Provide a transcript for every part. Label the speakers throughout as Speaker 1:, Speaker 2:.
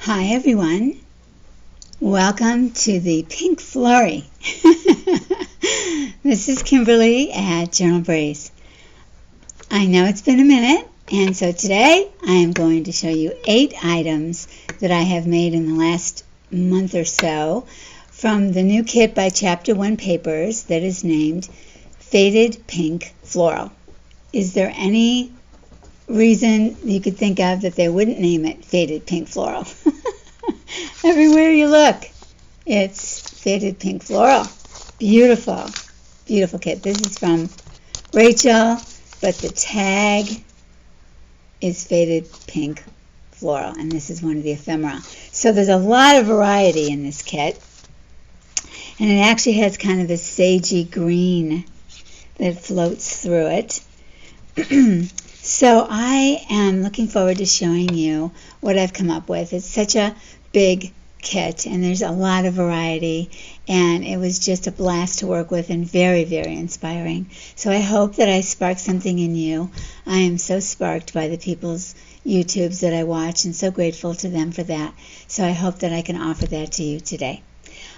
Speaker 1: Hi everyone, welcome to the Pink Flurry. This is Kimberly at Journalbreeze. I know it's been a minute, and so today I am going to show you 8 items that I have made in the last month or so from the new kit by Chapter 1 Papers that is named Faded Pink Floral. Is there any reason you could think of that they wouldn't name it Faded Pink Floral? Everywhere you look, it's Faded Pink Floral. Beautiful, beautiful kit. This is from Rachel, but the tag is Faded Pink Floral, and this is one of the ephemera. So there's a lot of variety in this kit, and it actually has kind of a sagey green that floats through it. So I am looking forward to showing you what I've come up with. It's such a big kit, and there's a lot of variety, and it was just a blast to work with and very, very inspiring. So I hope that I sparked something in you. I am so sparked by the people's YouTubes that I watch and so grateful to them for that. So I hope that I can offer that to you today.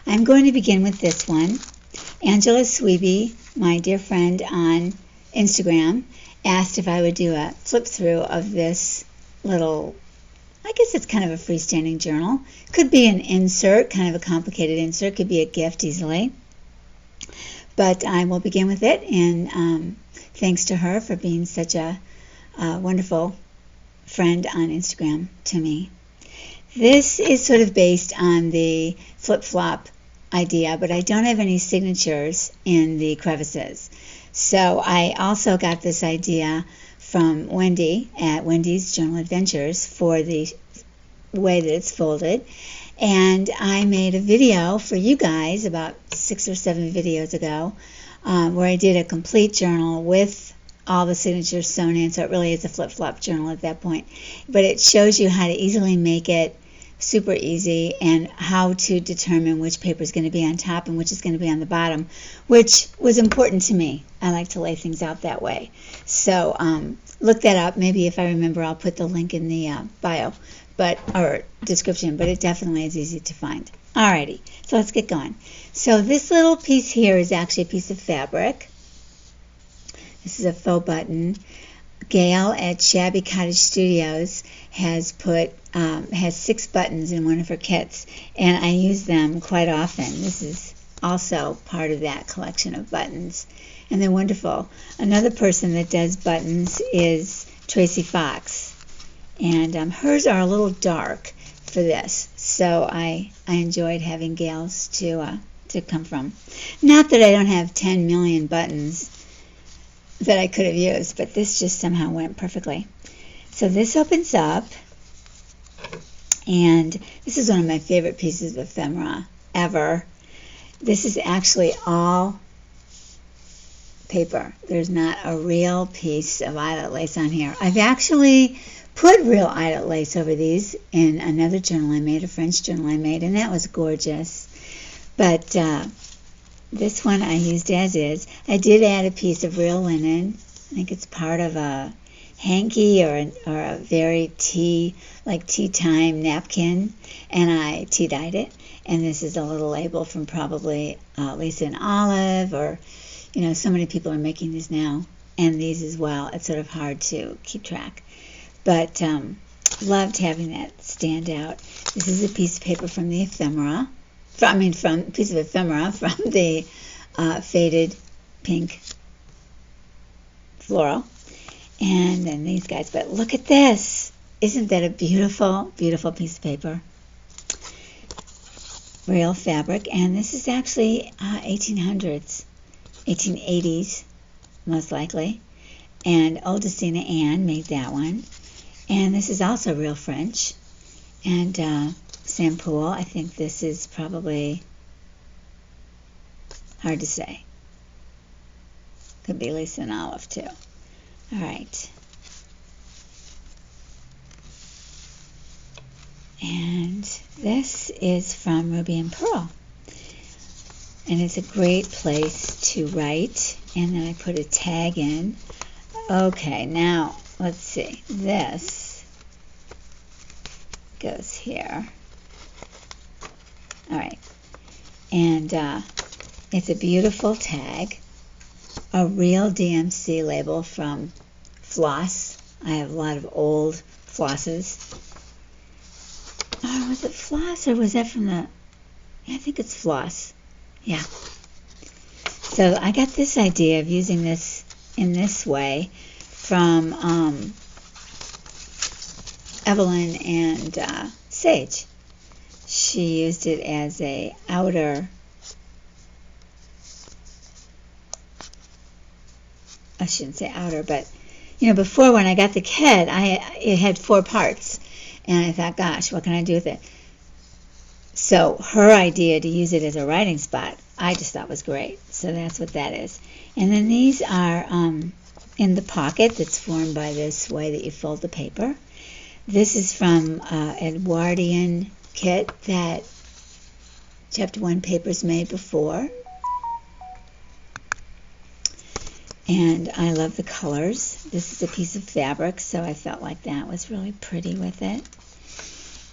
Speaker 1: I'm going to begin with this one. Angela Sweeby, my dear friend on Instagram, asked if I would do a flip through of this little, I guess it's kind of a freestanding journal. Could be an insert, kind of a complicated insert, could be a gift easily. But I will begin with it, and thanks to her for being such a wonderful friend on Instagram to me. This is sort of based on the flip-flop idea, but I don't have any signatures in the crevices. So I also got this idea from Wendy at Wendy's Journal Adventures for the way that it's folded. And I made a video for you guys about 6 or 7 videos ago where I did a complete journal with all the signatures sewn in, so it really is a flip-flop journal at that point. But it shows you how to easily make it super easy and how to determine which paper is going to be on top and which is going to be on the bottom, which was important to me. I like to lay things out that way. So look that up. Maybe if I remember, I'll put the link in the bio or description, but it definitely is easy to find. Alrighty, so let's get going. So this little piece here is actually a piece of fabric. This is a faux button. Gail at Shabby Cottage Studios has put has 6 buttons in one of her kits, and I use them quite often. This is also part of that collection of buttons, and they're wonderful. Another person that does buttons is Tracy Fox, and hers are a little dark for this, so I enjoyed having Gail's to come from. Not that I don't have 10 million buttons that I could have used, but this just somehow went perfectly. So this opens up, and this is one of my favorite pieces of ephemera ever. This is actually all paper. There's not a real piece of eyelet lace on here. I've actually put real eyelet lace over these in another journal I made, a French journal I made, and that was gorgeous. But this one I used as is. I did add a piece of real linen. I think it's part of a hanky or a very tea time napkin, and I tea dyed it. And this is a little label from probably Lisa and Olive, or so many people are making these now, and these as well. It's sort of hard to keep track, but loved having that stand out. This is a piece of paper from the ephemera. From piece of ephemera from the Faded Pink Floral. And then these guys. But look at this. Isn't that a beautiful, beautiful piece of paper? Real fabric. And this is actually 1800s, 1880s, most likely. And Augustina Anne made that one. And this is also real French. And Sampool, I think this is probably hard to say. Could be Lisa and Olive too. All right. And this is from Ruby and Pearl. And it's a great place to write. And then I put a tag in. Okay, now let's see. This goes here. All right, and it's a beautiful tag, a real DMC label from Floss. I have a lot of old flosses. Oh, was it Floss or was that from the... Yeah, I think it's Floss. Yeah. So I got this idea of using this in this way from Evelyn and Sage. She used it as a outer... I shouldn't say outer, but you know, before when I got the kit, it had 4 parts, and I thought, gosh, what can I do with it? So her idea to use it as a writing spot, I just thought was great. So that's what that is. And then these are in the pocket that's formed by this way that you fold the paper. This is from Edwardian kit that Chapter 1 Papers made before. And I love the colors. This is a piece of fabric, so I felt like that was really pretty with it.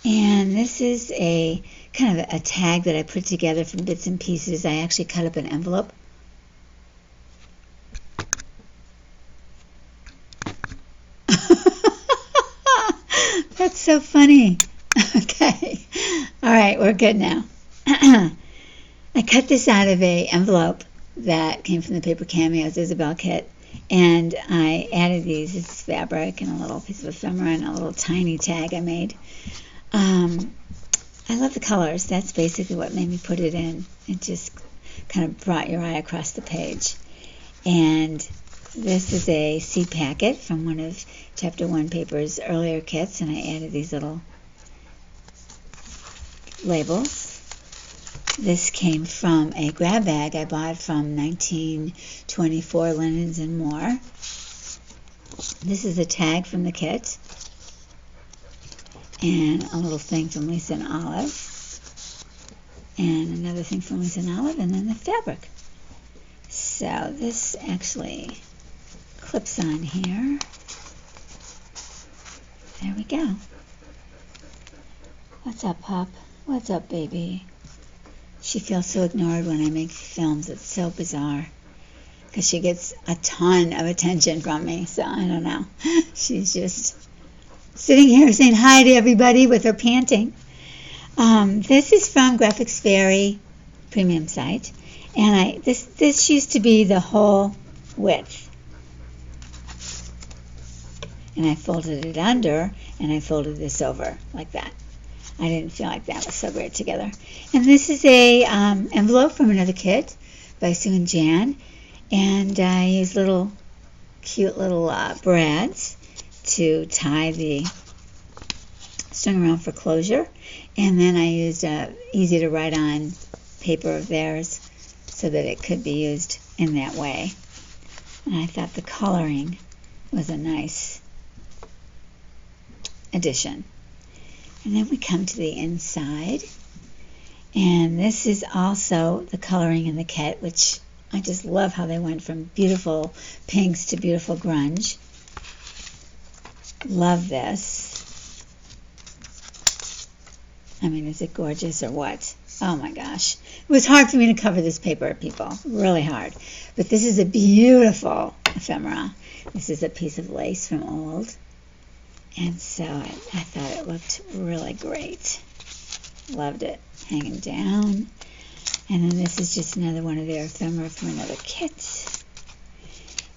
Speaker 1: And this is a kind of a tag that I put together from bits and pieces. I actually cut up an envelope. That's so funny. Okay. All right, we're good now. I cut this out of an envelope that came from the Paper Cameos Isabel kit, and I added these. This is fabric and a little piece of ephemera and a little tiny tag I made. I love the colors. That's basically what made me put it in. It just kind of brought your eye across the page. And this is a seed packet from one of Chapter 1 Paper's earlier kits, and I added these little labels. This came from a grab bag I bought from 1924 Linens and More. This is a tag from the kit, and a little thing from Lisa and Olive, and another thing from Lisa and Olive, and then the fabric. So this actually clips on here. There we go. What's up, pup? What's up, baby? She feels so ignored when I make films. It's so bizarre because she gets a ton of attention from me. So I don't know. She's just sitting here saying hi to everybody with her panting. This is from Graphics Fairy premium site, and this used to be the whole width, and I folded it under, and I folded this over like that. I didn't feel like that was so great together. And this is a envelope from another kit by Sue and Jan, and I used little cute little brads to tie the string around for closure, and then I used easy to write on paper of theirs so that it could be used in that way. And I thought the coloring was a nice addition. And then we come to the inside, and this is also the coloring in the kit, which I just love how they went from beautiful pinks to beautiful grunge. Love this. I mean, is it gorgeous or what? Oh my gosh. It was hard for me to cover this paper, people. Really hard. But this is a beautiful ephemera. This is a piece of lace from Old. And so I thought it looked really great. Loved it. Hanging down. And then this is just another one of their ephemera from another kit.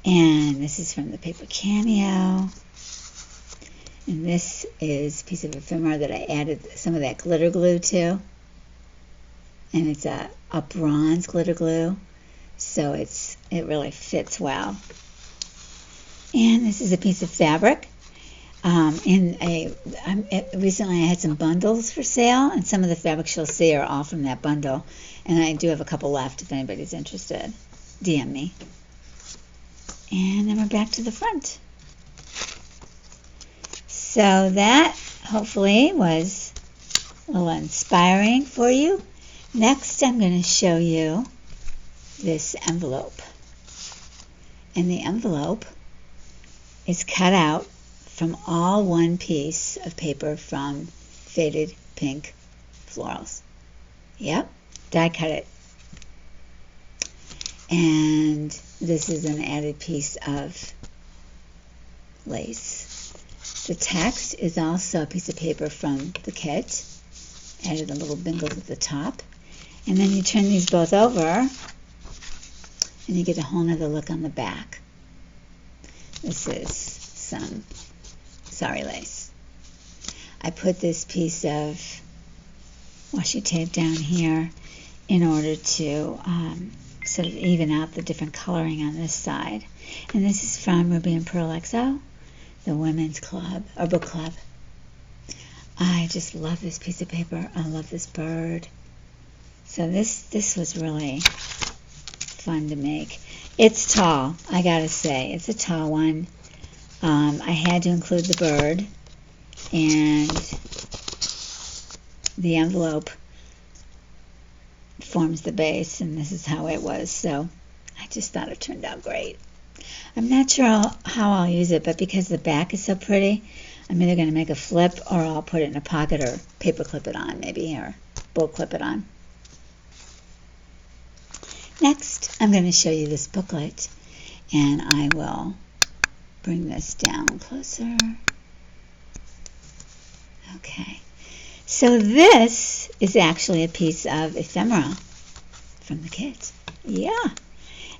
Speaker 1: And this is from the Paper Cameo. And this is a piece of ephemera that I added some of that glitter glue to. And it's a bronze glitter glue. So it really fits well. And this is a piece of fabric. Recently I had some bundles for sale, and some of the fabrics you'll see are all from that bundle, and I do have a couple left if anybody's interested. DM me. And then we're back to the front. So that hopefully was a little inspiring for you. Next I'm going to show you this envelope, and the envelope is cut out from all one piece of paper from faded pink florals. Yep, die cut it. And this is an added piece of lace. The text is also a piece of paper from the kit. Added a little bingles at the top. And then you turn these both over and you get a whole nother look on the back. This is some sari lace. I put this piece of washi tape down here in order to sort of even out the different coloring on this side. And this is from Ruby and Pearl XO, the women's club, or book club. I just love this piece of paper. I love this bird. So this was really fun to make. It's tall, I gotta say. It's a tall one. I had to include the bird, and the envelope forms the base, and this is how it was. So I just thought it turned out great. I'm not sure how I'll use it, but because the back is so pretty, I'm either going to make a flip or I'll put it in a pocket or paper clip it on maybe, or bow clip it on. Next, I'm going to show you this booklet, and I will bring this down closer. Okay, so this is actually a piece of ephemera from the kit. Yeah,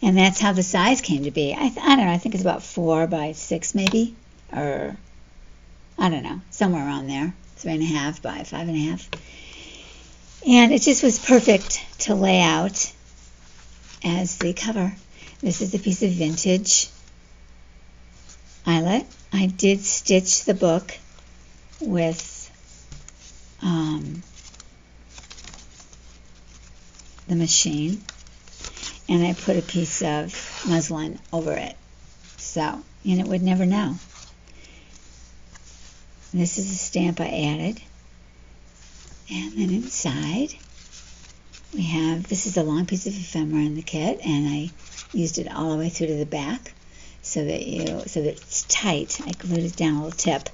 Speaker 1: and that's how the size came to be. I don't know, I think it's about 4 by 6 maybe, or I don't know, somewhere around there, 3.5 by 5.5. And it just was perfect to lay out as the cover. This is a piece of vintage eyelet. I did stitch the book with the machine, and I put a piece of muslin over it, so it would never know. This is a stamp I added, and then inside we have, this is a long piece of ephemera in the kit, and I used it all the way through to the back so that it's tight. I glued it down, a little tip.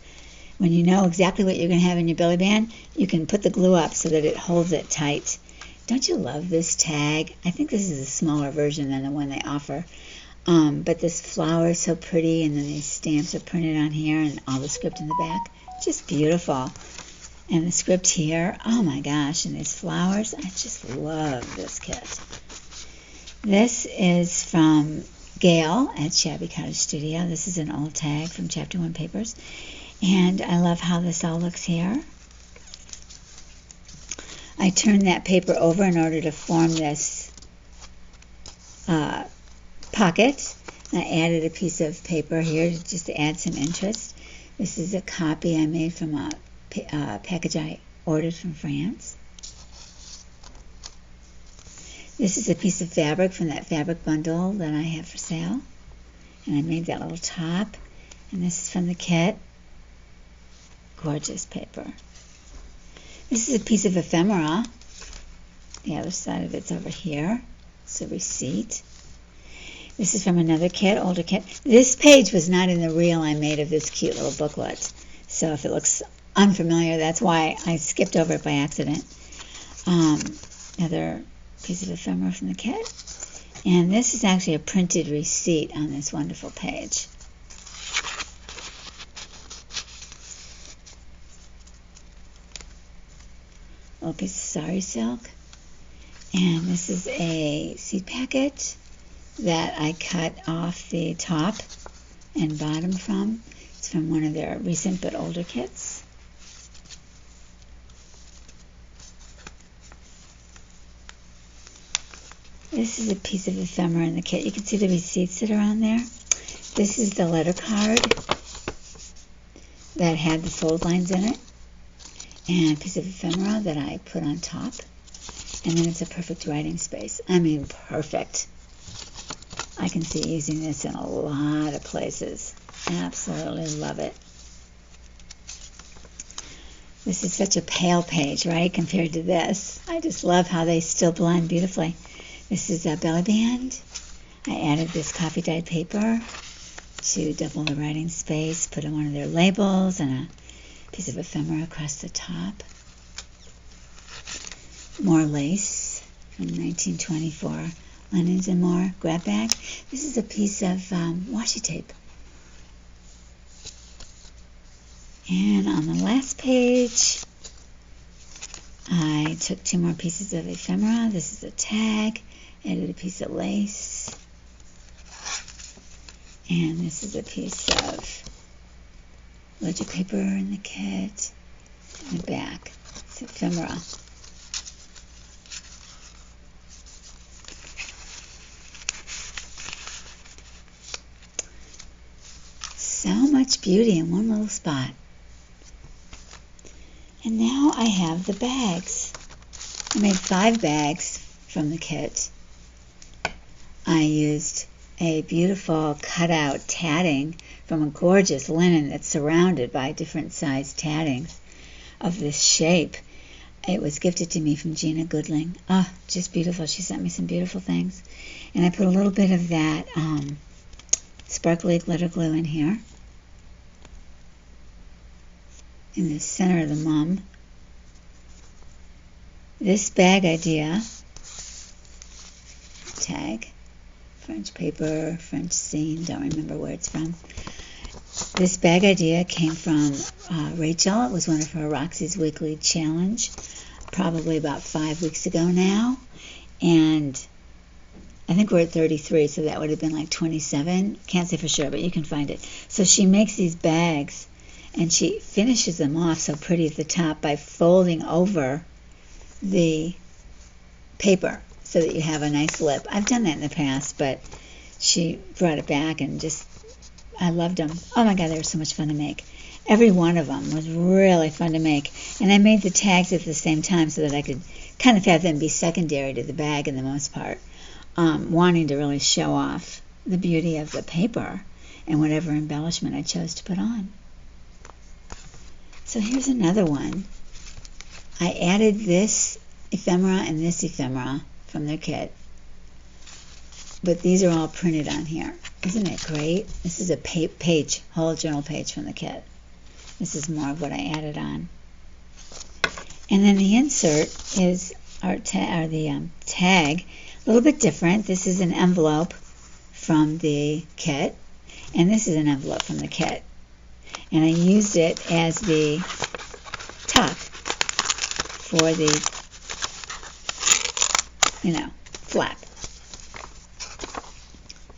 Speaker 1: When you know exactly what you're going to have in your belly band, you can put the glue up so that it holds it tight. Don't you love this tag? I think this is a smaller version than the one they offer. But this flower is so pretty, and then these stamps are printed on here, and all the script in the back. Just beautiful. And the script here, oh my gosh, and these flowers, I just love this kit. This is from Gail at Shabby Cottage Studio. This is an old tag from Chapter 1 Papers. And I love how this all looks here. I turned that paper over in order to form this pocket. I added a piece of paper here just to add some interest. This is a copy I made from a package I ordered from France. This is a piece of fabric from that fabric bundle that I have for sale. And I made that little top. And this is from the kit. Gorgeous paper. This is a piece of ephemera. The other side of it's over here. It's a receipt. This is from another kit, older kit. This page was not in the reel I made of this cute little booklet. So if it looks unfamiliar, that's why I skipped over it by accident. Another piece of ephemera from the kit. And this is actually a printed receipt on this wonderful page. A little piece of sari silk. And this is a seed packet that I cut off the top and bottom from. It's from one of their recent but older kits. This is a piece of ephemera in the kit. You can see the receipts that are on there. This is the letter card that had the fold lines in it. And a piece of ephemera that I put on top. And then it's a perfect writing space. I mean, perfect. I can see using this in a lot of places. Absolutely love it. This is such a pale page, right, compared to this. I just love how they still blend beautifully. This is a belly band. I added this coffee dyed paper to double the writing space, put in one of their labels, and a Piece of ephemera across the top. More lace from 1924. Linens and more. Grab bag. This is a piece of washi tape. And on the last page, I took 2 more pieces of ephemera. This is a tag. Added a piece of lace. And this is a piece of ledger paper in the kit. In the back. It's ephemera. So much beauty in one little spot. And now I have the bags. I made 5 bags from the kit. I used a beautiful cutout tatting from a gorgeous linen that's surrounded by different size tattings of this shape. It was gifted to me from Gina Goodling. Oh, just beautiful. She sent me some beautiful things. And I put a little bit of that sparkly glitter glue in here, in the center of the mum. This bag idea, tag, French paper, French scene, don't remember where it's from. This bag idea came from Rachel. It was one of her Roxy's Weekly Challenge, probably about 5 weeks ago now. And I think we're at 33, so that would have been like 27. Can't say for sure, but you can find it. So she makes these bags, and she finishes them off so pretty at the top by folding over the paper so that you have a nice lip. I've done that in the past, but she brought it back and just, I loved them. Oh my God, they were so much fun to make. Every one of them was really fun to make. And I made the tags at the same time so that I could kind of have them be secondary to the bag in the most part, wanting to really show off the beauty of the paper and whatever embellishment I chose to put on. So here's another one. I added this ephemera and this ephemera from their kit, but these are all printed on here. Isn't it great? This is a page, whole journal page from the kit. This is more of what I added on. And then the insert is our tag, a little bit different. This is an envelope from the kit, and this is an envelope from the kit. And I used it as the top for the, flap.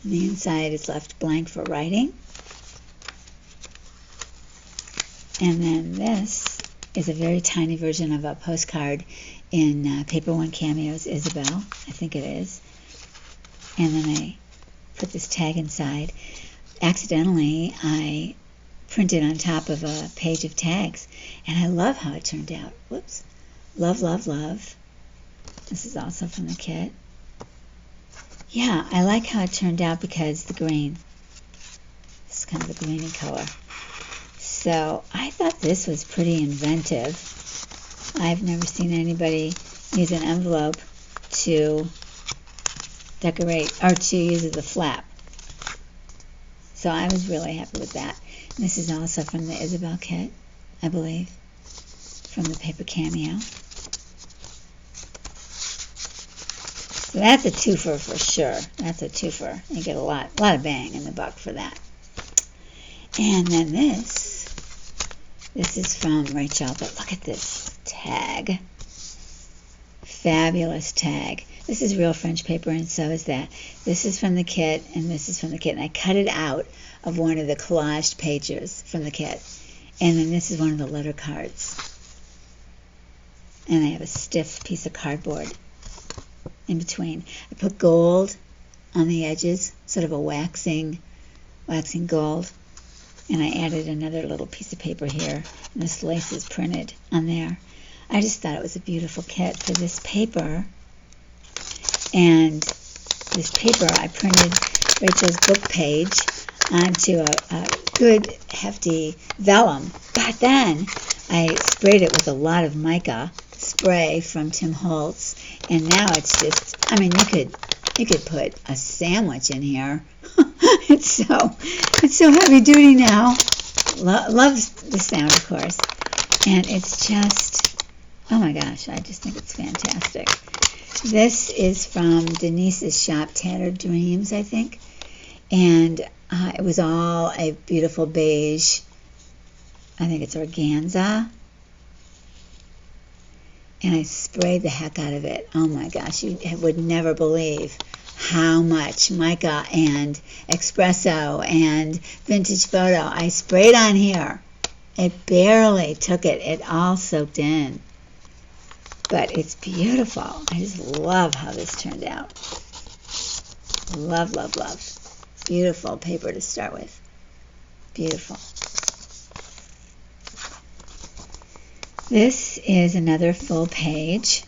Speaker 1: And the inside is left blank for writing. And then this is a very tiny version of a postcard in Paper One Cameo's Isabel, I think it is. And then I put this tag inside. Accidentally, I printed on top of a page of tags, and I love how it turned out. Whoops. Love, love, love. This is also from the kit. Yeah, I like how it turned out because the green. It's kind of a greeny color. So I thought this was pretty inventive. I've never seen anybody use an envelope to decorate or to use as a flap. So I was really happy with that. And this is also from the Isabel kit, I believe, from the Paper Cameo. So that's a twofer for sure. That's a twofer. You get a lot of bang in the buck for that. And then this is from Rachel, but look at this tag. Fabulous tag. This is real French paper, and so is that. This is from the kit, and this is from the kit. And I cut it out of one of the collaged pages from the kit. And then this is one of the letter cards. And I have a stiff piece of cardboard in between. I put gold on the edges, sort of a waxing gold. And I added another little piece of paper here. And this lace is printed on there. I just thought it was a beautiful kit for this paper. And this paper, I printed Rachel's book page onto a good hefty vellum. But then I sprayed it with a lot of mica spray from Tim Holtz. And now it's just, I mean, you could put a sandwich in here. It's so heavy duty now. Loves the sound, of course. And it's just, oh my gosh, I just think it's fantastic. This is from Denise's shop, Tattered Dreams, I think. And it was all a beautiful beige, I think it's organza. And I sprayed the heck out of it. Oh my gosh, you would never believe how much mica and espresso and vintage photo I sprayed on here. It barely took it. It all soaked in. But it's beautiful. I just love how this turned out. Love, love, love. Beautiful paper to start with. Beautiful. This is another full page.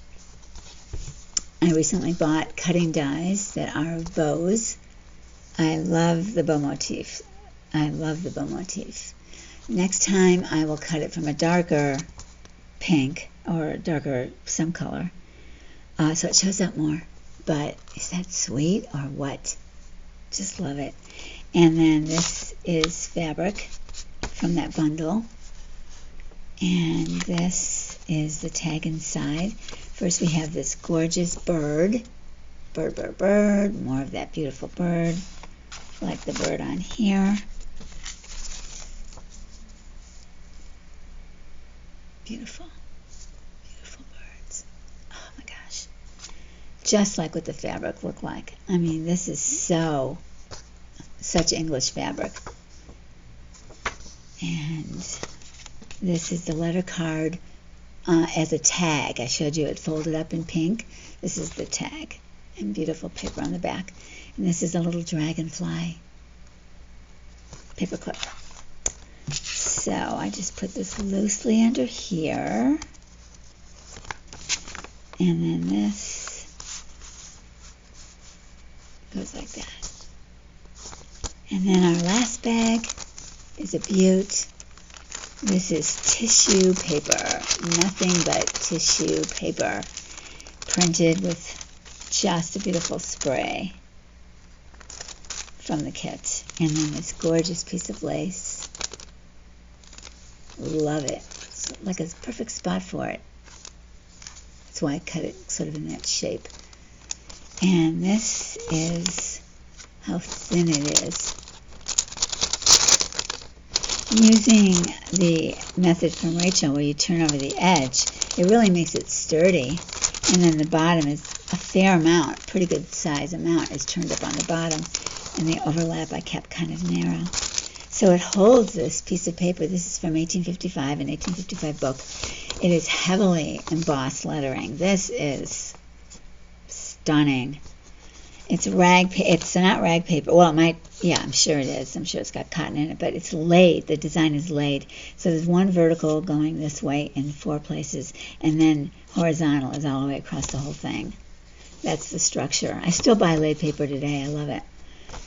Speaker 1: I recently bought cutting dies that are bows. I love the bow motif. I love the bow motif. Next time I will cut it from a darker pink or darker some color, so it shows up more. But is that sweet or what? Just love it. And then this is fabric from that bundle. And this is the tag inside. First we have this gorgeous bird. Bird, bird, bird. More of that beautiful bird. Like the bird on here. Beautiful. Beautiful birds. Oh my gosh. Just like what the fabric looked like. I mean, this is such English fabric. And this is the letter card as a tag. I showed you it folded up in pink. This is the tag. And beautiful paper on the back. And this is a little dragonfly paper clip. So I just put this loosely under here. And then this goes like that. And then our last bag is a beaut. This is tissue paper, nothing but tissue paper, printed with just a beautiful spray from the kit. And then this gorgeous piece of lace. Love it. It's like a perfect spot for it. That's why I cut it sort of in that shape. And this is how thin it is. Using the method from Rachel where you turn over the edge, it really makes it sturdy. And then the bottom is a fair amount, pretty good size amount is turned up on the bottom. And the overlap I kept kind of narrow. So it holds this piece of paper. This is from 1855, an 1855 book. It is heavily embossed lettering. This is stunning. It's it's not rag paper. Well, it might, yeah, I'm sure it is. I'm sure it's got cotton in it, but it's laid. The design is laid. So there's one vertical going this way in 4 places, and then horizontal is all the way across the whole thing. That's the structure. I still buy laid paper today. I love it.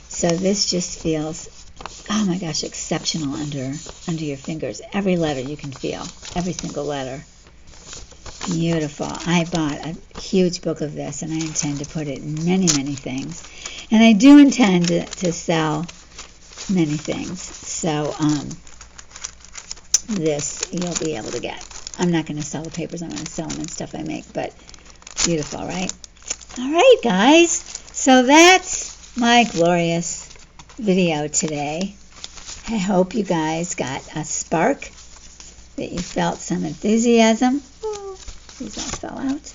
Speaker 1: So this just feels, oh my gosh, exceptional under your fingers. Every letter you can feel. Every single letter. Beautiful. I bought a huge book of this, and I intend to put it in many, many things. And I do intend to sell many things. So this you'll be able to get. I'm not going to sell the papers. I'm going to sell them and stuff I make. But beautiful, right? All right, guys. So that's my glorious video today. I hope you guys got a spark, that you felt some enthusiasm. These all fell out.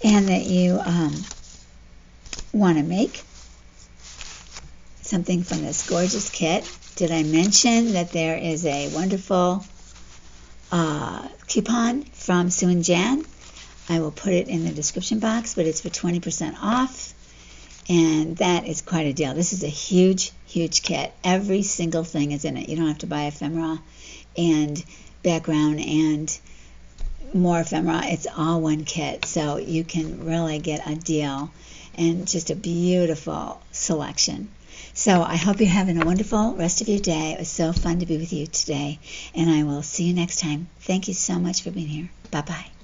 Speaker 1: And that you want to make something from this gorgeous kit. Did I mention that there is a wonderful coupon from Sue and Jan? I will put it in the description box, but it's for 20% off. And that is quite a deal. This is a huge, huge kit. Every single thing is in it. You don't have to buy ephemera and background and more ephemera. It's all one kit, so you can really get a deal and just a beautiful selection. So I hope you're having a wonderful rest of your day. It was so fun to be with you today, and I will see you next time. Thank you so much for being here. Bye-bye.